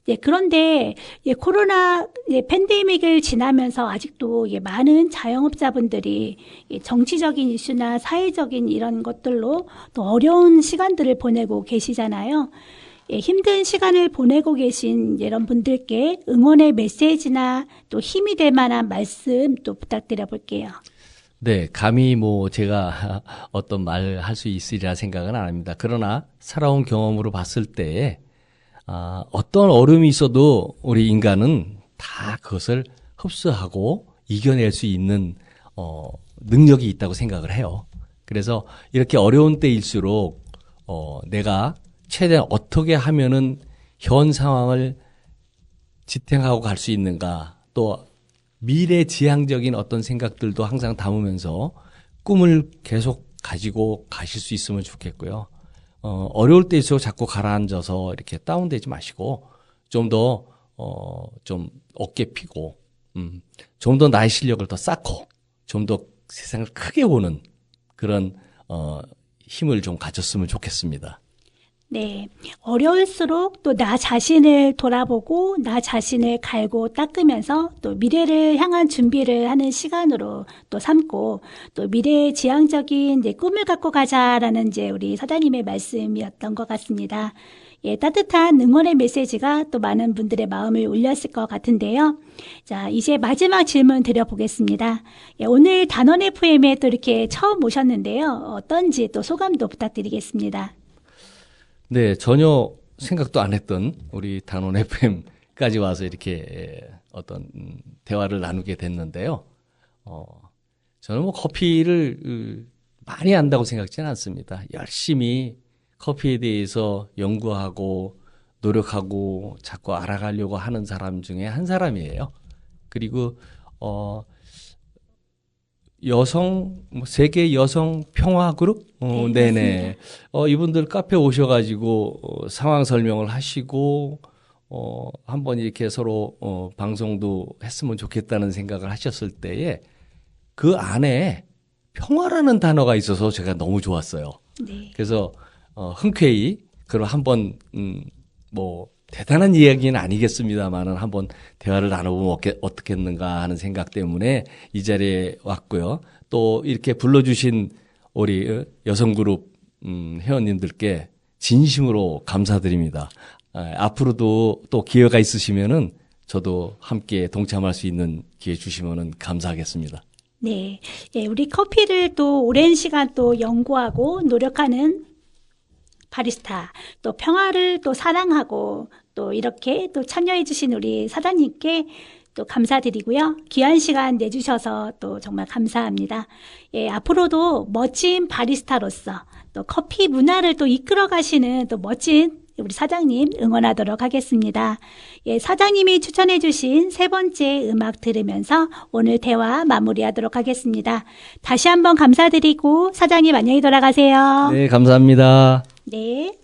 예, 그런데 코로나 팬데믹을 지나면서 아직도 많은 자영업자분들이 정치적인 이슈나 사회적인 이런 것들로 또 어려운 시간들을 보내고 계시잖아요. 힘든 시간을 보내고 계신 이런 분들께 응원의 메시지나 또 힘이 될 만한 말씀 또 부탁드려 볼게요. 네, 감히 제가 어떤 말을 할 수 있으리라 생각은 안 합니다. 그러나 살아온 경험으로 봤을 때, 어떤 어려움이 있어도 우리 인간은 다 그것을 흡수하고 이겨낼 수 있는, 능력이 있다고 생각을 해요. 그래서 이렇게 어려운 때일수록, 내가 최대한 어떻게 하면은 현 상황을 지탱하고 갈 수 있는가, 또 미래지향적인 어떤 생각들도 항상 담으면서 꿈을 계속 가지고 가실 수 있으면 좋겠고요. 어려울 때일수록 자꾸 가라앉아서 이렇게 다운되지 마시고 좀 더, 좀 어깨 피고 좀 더 나의 실력을 더 쌓고 좀 더 세상을 크게 보는 그런 힘을 좀 가졌으면 좋겠습니다. 네. 어려울수록 또 나 자신을 돌아보고 나 자신을 갈고 닦으면서 또 미래를 향한 준비를 하는 시간으로 또 삼고 또 미래의 지향적인 이제 꿈을 갖고 가자라는 이제 우리 사장님의 말씀이었던 것 같습니다. 예, 따뜻한 응원의 메시지가 또 많은 분들의 마음을 울렸을 것 같은데요. 자, 이제 마지막 질문 드려보겠습니다. 예, 오늘 단원 FM에 또 이렇게 처음 오셨는데요. 어떤지 또 소감도 부탁드리겠습니다. 네, 전혀 생각도 안 했던 우리 단원 FM까지 와서 이렇게 어떤 대화를 나누게 됐는데요. 저는 뭐 커피를 많이 안다고 생각지는 않습니다. 열심히 커피에 대해서 연구하고 노력하고 자꾸 알아가려고 하는 사람 중에 한 사람이에요. 그리고 세계 여성 평화 그룹? 네네. 이분들 카페 오셔가지고, 상황 설명을 하시고, 한번 이렇게 서로, 방송도 했으면 좋겠다는 생각을 하셨을 때에, 그 안에 평화라는 단어가 있어서 제가 너무 좋았어요. 네. 그래서, 흔쾌히, 그럼 한번, 대단한 이야기는 아니겠습니다만은 한번 대화를 나눠보면 어떻겠는가 하는 생각 때문에 이 자리에 왔고요. 또 이렇게 불러주신 우리 여성그룹 회원님들께 진심으로 감사드립니다. 앞으로도 또 기회가 있으시면은 저도 함께 동참할 수 있는 기회 주시면은 감사하겠습니다. 네. 예, 우리 커피를 또 오랜 시간 또 연구하고 노력하는 바리스타, 또 평화를 또 사랑하고 또 이렇게 또 참여해주신 우리 사장님께 또 감사드리고요. 귀한 시간 내주셔서 또 정말 감사합니다. 예, 앞으로도 멋진 바리스타로서 또 커피 문화를 또 이끌어 가시는 또 멋진 우리 사장님 응원하도록 하겠습니다. 예, 사장님이 추천해주신 세 번째 음악 들으면서 오늘 대화 마무리하도록 하겠습니다. 다시 한번 감사드리고 사장님 안녕히 돌아가세요. 네, 감사합니다. 네.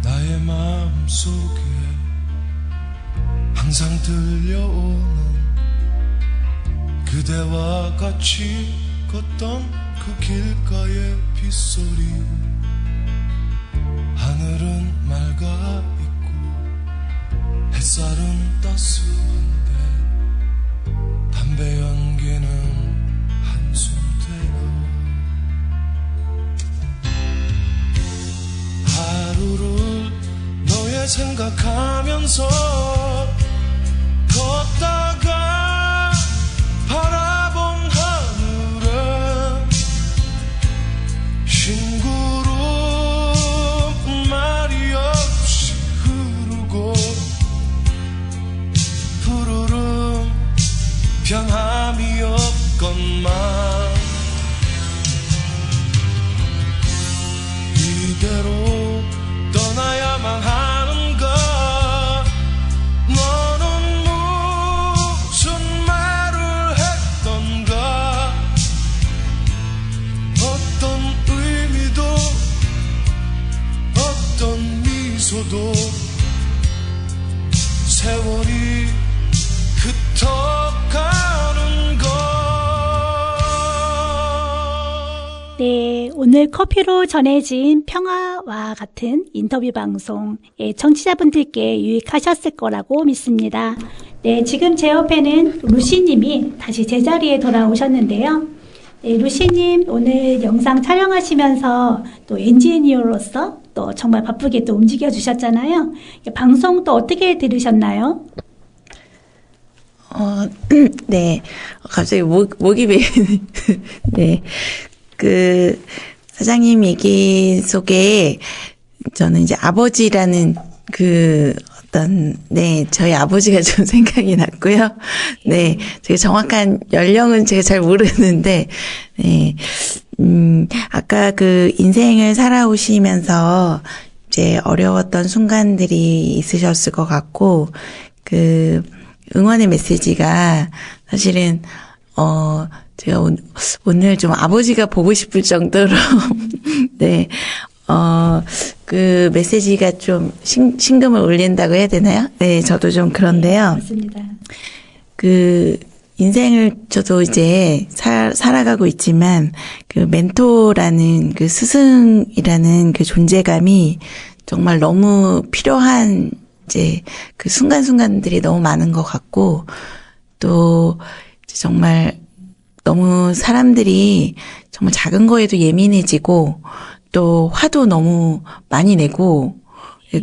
나의 마음속에 항상 들려오는 그대와 같이 걷던 그 길가의 빗소리. 하늘은 맑아 있고 햇살은 따스한데 담배 연기는 한숨 태워 하루를 너의 생각하면서 걷다가 바라본 하늘은 흰구름 말이 없이 흐르고 푸르름 변함이 없건만 이대로 떠나야만 하는가. 너는 무슨 말을 했던가. 어떤 의미도 어떤 미소도 세월이 흩어가는 것. 네, 오늘 커피로 전해진 평화와 같은 인터뷰 방송, 예, 청취자분들께 유익하셨을 거라고 믿습니다. 네, 지금 제 옆에는 루시님이 다시 제자리에 돌아오셨는데요. 네, 루시님 오늘 영상 촬영하시면서 또 엔지니어로서 또 정말 바쁘게 또 움직여 주셨잖아요. 방송 또 어떻게 들으셨나요? 네. 갑자기 목이 메이는, 네. 사장님 얘기 속에 저는 이제 아버지라는 있었던, 네, 저희 아버지가 좀 생각이 났고요. 네, 제가 정확한 연령은 제가 잘 모르는데, 네, 아까 그 인생을 살아오시면서 이제 어려웠던 순간들이 있으셨을 것 같고, 그 응원의 메시지가 사실은, 제가 오늘 좀 아버지가 보고 싶을 정도로, 네, 그 메시지가 좀 심금을 울린다고 해야 되나요? 네, 저도 좀 그런데요. 맞습니다. 그 인생을 저도 이제 살아가고 있지만 그 멘토라는 그 스승이라는 그 존재감이 정말 너무 필요한 이제 그 순간순간들이 너무 많은 것 같고 또 정말 너무 사람들이 정말 작은 거에도 예민해지고 또 화도 너무 많이 내고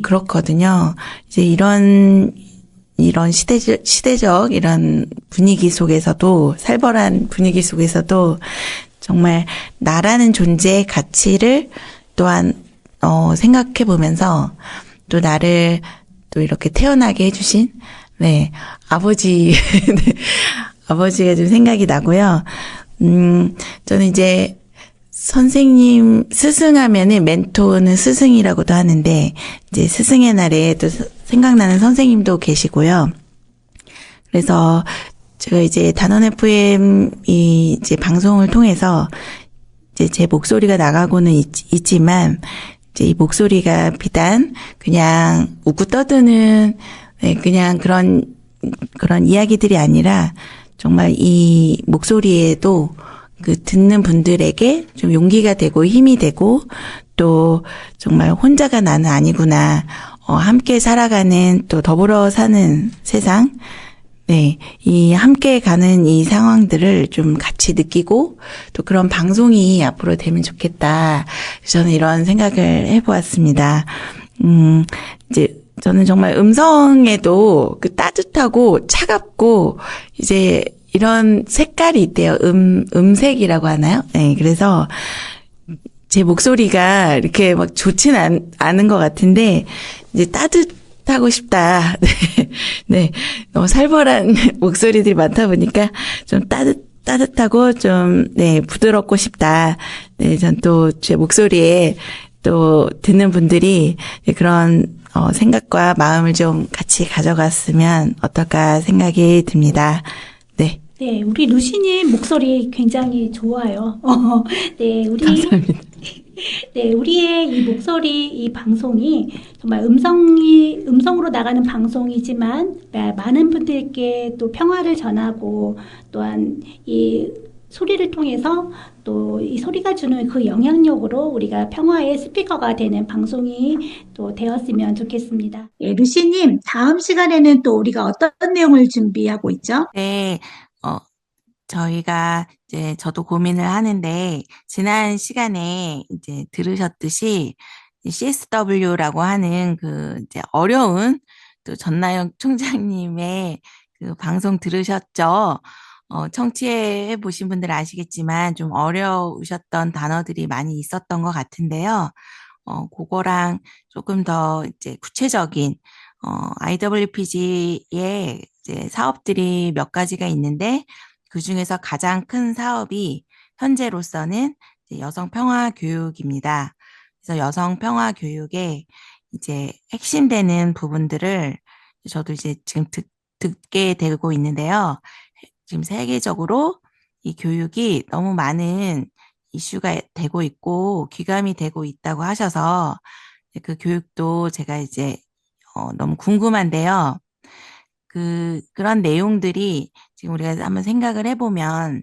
그렇거든요. 이제 이런 시대적 이런 분위기 속에서도 살벌한 분위기 속에서도 정말 나라는 존재의 가치를 또한 생각해 보면서 또 나를 또 이렇게 태어나게 해주신 네 아버지 네, 아버지가 좀 생각이 나고요. 저는 이제 선생님 스승하면은 멘토는 스승이라고도 하는데 이제 스승의 날에 또 생각나는 선생님도 계시고요. 그래서 제가 이제 단원 FM이 이제 방송을 통해서 이제 제 목소리가 나가고는 있지만 이제 이 목소리가 비단 그냥 웃고 떠드는 네, 그냥 그런 이야기들이 아니라 정말 이 목소리에도 그 듣는 분들에게 좀 용기가 되고 힘이 되고 또 정말 혼자가 나는 아니구나. 함께 살아가는 또 더불어 사는 세상. 네. 이 함께 가는 이 상황들을 좀 같이 느끼고 또 그런 방송이 앞으로 되면 좋겠다. 저는 이런 생각을 해보았습니다. 이제 저는 정말 음성에도 그 따뜻하고 차갑고 이제 이런 색깔이 있대요. 음색이라고 하나요? 네. 그래서 제 목소리가 이렇게 막 좋진 않은 것 같은데, 이제 따뜻하고 싶다. 네. 네. 너무 살벌한 목소리들이 많다 보니까 좀 따뜻하고 좀, 네, 부드럽고 싶다. 네. 전 또 제 목소리에 또 듣는 분들이 그런 생각과 마음을 좀 같이 가져갔으면 어떨까 생각이 듭니다. 네. 네, 우리 루시님 목소리 굉장히 좋아요. 네, 감사합니다. 네, 우리의 이 목소리, 이 방송이 정말 음성으로 나가는 방송이지만 많은 분들께 또 평화를 전하고 또한 이 소리를 통해서 또 이 소리가 주는 그 영향력으로 우리가 평화의 스피커가 되는 방송이 또 되었으면 좋겠습니다. 네, 루시님, 다음 시간에는 또 우리가 어떤 내용을 준비하고 있죠? 네, 저희가 이제 저도 고민을 하는데, 지난 시간에 이제 들으셨듯이 CSW라고 하는 그 이제 어려운 또 전나영 총장님의 그 방송 들으셨죠? 청취해 보신 분들 아시겠지만 좀 어려우셨던 단어들이 많이 있었던 것 같은데요. 그거랑 조금 더 이제 구체적인, IWPG의 이제 사업들이 몇 가지가 있는데, 그 중에서 가장 큰 사업이 현재로서는 이제 여성 평화 교육입니다. 그래서 여성 평화 교육의 이제 핵심되는 부분들을 저도 이제 지금 듣게 되고 있는데요. 지금 세계적으로 이 교육이 너무 많은 이슈가 되고 있고 귀감이 되고 있다고 하셔서 그 교육도 제가 이제 너무 궁금한데요. 그런 내용들이 지금 우리가 한번 생각을 해보면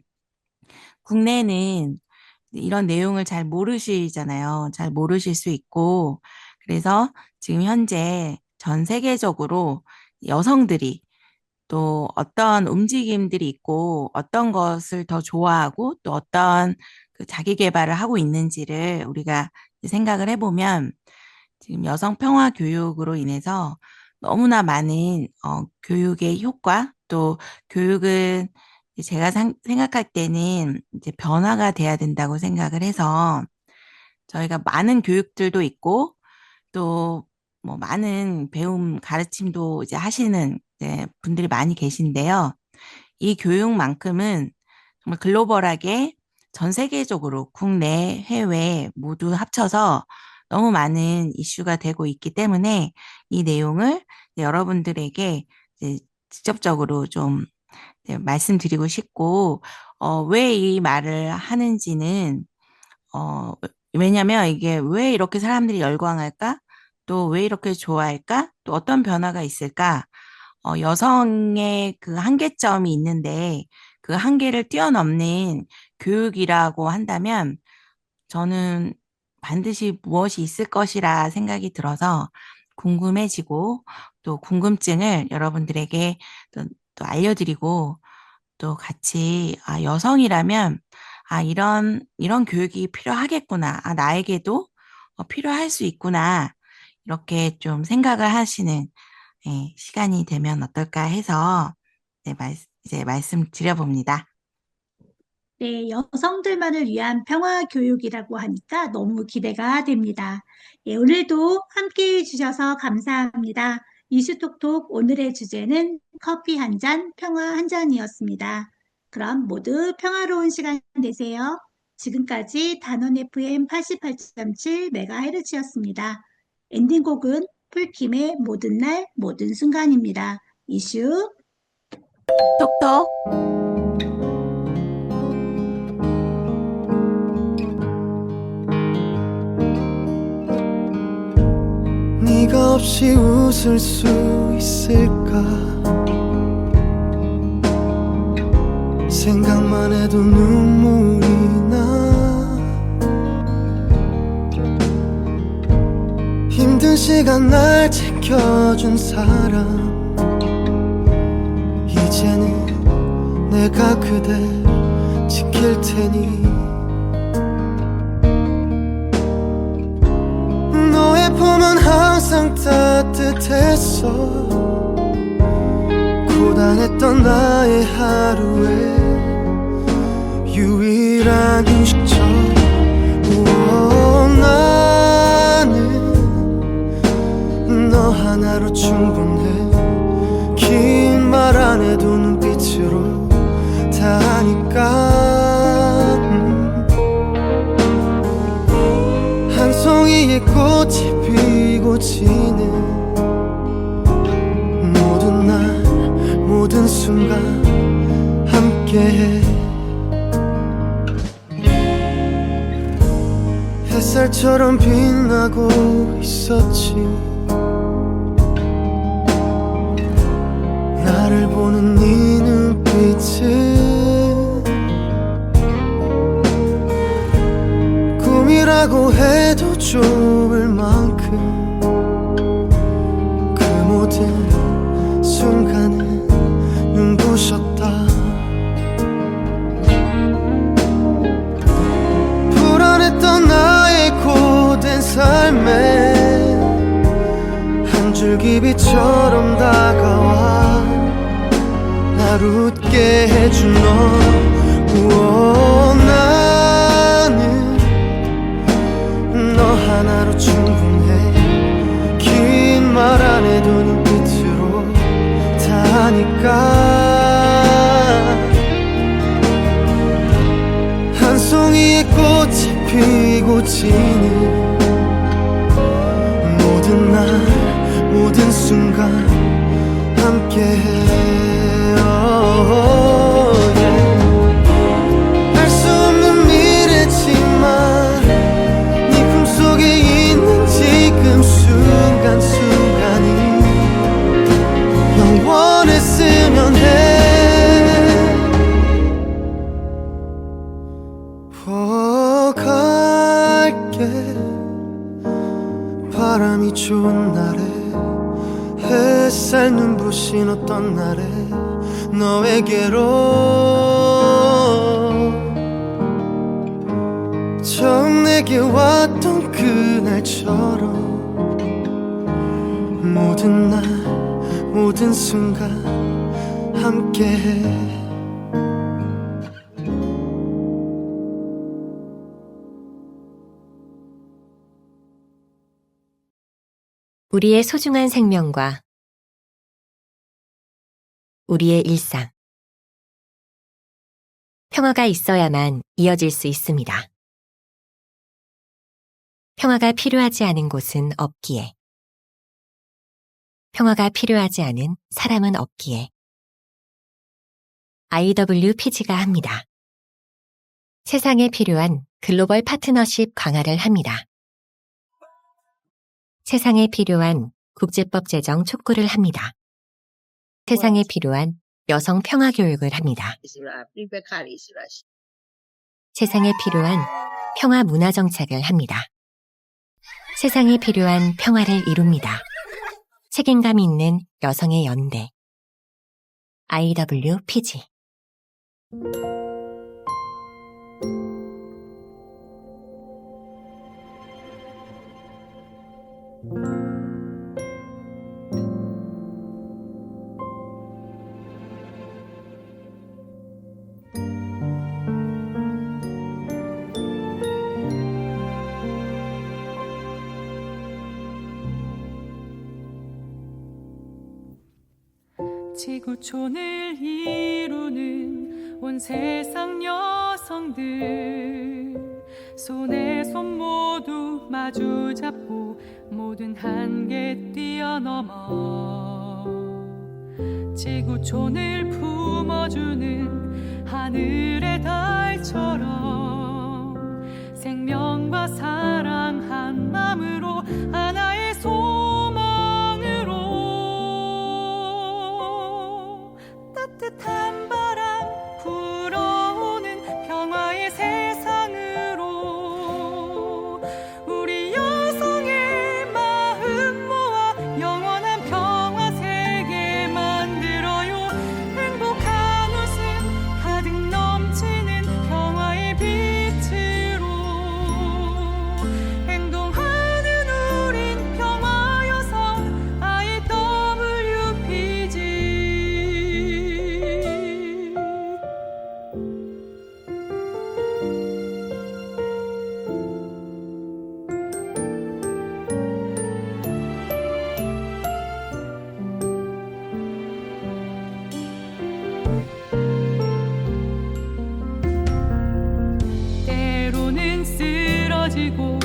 국내는 이런 내용을 잘 모르시잖아요. 잘 모르실 수 있고 그래서 지금 현재 전 세계적으로 여성들이 또 어떤 움직임들이 있고 어떤 것을 더 좋아하고 또 어떤 그 자기 개발을 하고 있는지를 우리가 생각을 해보면 지금 여성 평화 교육으로 인해서 너무나 많은 교육의 효과 또 교육은 제가 생각할 때는 이제 변화가 돼야 된다고 생각을 해서 저희가 많은 교육들도 있고 또 뭐 많은 배움 가르침도 이제 하시는 이제 분들이 많이 계신데요. 이 교육만큼은 정말 글로벌하게 전 세계적으로 국내, 해외 모두 합쳐서 너무 많은 이슈가 되고 있기 때문에 이 내용을 여러분들에게 이제 직접적으로 좀 말씀드리고 싶고, 왜 이 말을 하는지는, 왜냐면 이게 왜 이렇게 사람들이 열광할까? 또 왜 이렇게 좋아할까? 또 어떤 변화가 있을까? 여성의 그 한계점이 있는데 그 한계를 뛰어넘는 교육이라고 한다면 저는 반드시 무엇이 있을 것이라 생각이 들어서 궁금해지고 또 궁금증을 여러분들에게 또 알려드리고 또 같이 여성이라면 이런 교육이 필요하겠구나. 나에게도 필요할 수 있구나. 이렇게 좀 생각을 하시는 시간이 되면 어떨까 해서 이제 말씀드려봅니다. 네, 여성들만을 위한 평화 교육이라고 하니까 너무 기대가 됩니다. 예, 오늘도 함께 해주셔서 감사합니다. 이슈톡톡 오늘의 주제는 커피 한 잔, 평화 한 잔이었습니다. 그럼 모두 평화로운 시간 되세요. 지금까지 단원 FM 88.7MHz였습니다. 엔딩곡은 풀킴의 모든 날, 모든 순간입니다. 이슈 톡톡. 네가 없이 웃을 수 있을까 생각만 해도 눈물이 나 힘든 시간 날 지켜준 사람 이제는 내가 그댈 지킬 테니 너의 품은 항상 따뜻했어 고단했던 나의 하루에 유일한 휴식처 나는 너 하나로 충분해 긴 말 안 해도 눈빛으로 다 하니까 한 송이의 꽃이 피고 지는 모든 날 모든 순간 함께해 햇살처럼 빛나고 있었지 나를 보는 네 눈빛은 꿈이라고 해도 좁을 만큼 그 모든 순간은 눈부셨다 불안했던 나의 고된 삶에 한 줄기 빛처럼 다가와 날 웃게 해준 너 나는 너 하나로 충분해 긴 말 안 해도 눈빛으로 다 하니까 한 송이의 꽃이 피고 지는 모든 날 모든 순간 함께해 알 수 없는 미래지만 네 품속에 있는 지금 순간순간이 영원했으면 해 갈게 바람이 좋은 날에 햇살 눈부신 어떤 날에 너에게로 처음 내게 왔던 그날처럼 모든 날 모든 순간 함께해 우리의 소중한 생명과 우리의 일상. 평화가 있어야만 이어질 수 있습니다. 평화가 필요하지 않은 곳은 없기에. 평화가 필요하지 않은 사람은 없기에. IWPG가 합니다. 세상에 필요한 글로벌 파트너십 강화를 합니다. 세상에 필요한 국제법 제정 촉구를 합니다. 세상에 필요한 여성 평화 교육을 합니다. 세상에 필요한 평화 문화 정책을 합니다. 세상에 필요한 평화를 이룹니다. 책임감 있는 여성의 연대. IWPG. 지구촌을 이루는 온 세상 여성들 손에 손 모두 마주 잡고 모든 한계 뛰어넘어 지구촌을 품어주는 하늘의 달처럼 생명과 사랑 한 마음으로 하나의 소망으로 따뜻한 바람 불어오는 평화의 세상으로 우리 여성의 마음 모아 영원한 평화 세계 만들어요. 행복한 웃음 가득 넘치는 평화의 빛으로 행동하는 우린 평화 여성 IWPG. 때로는 쓰러지고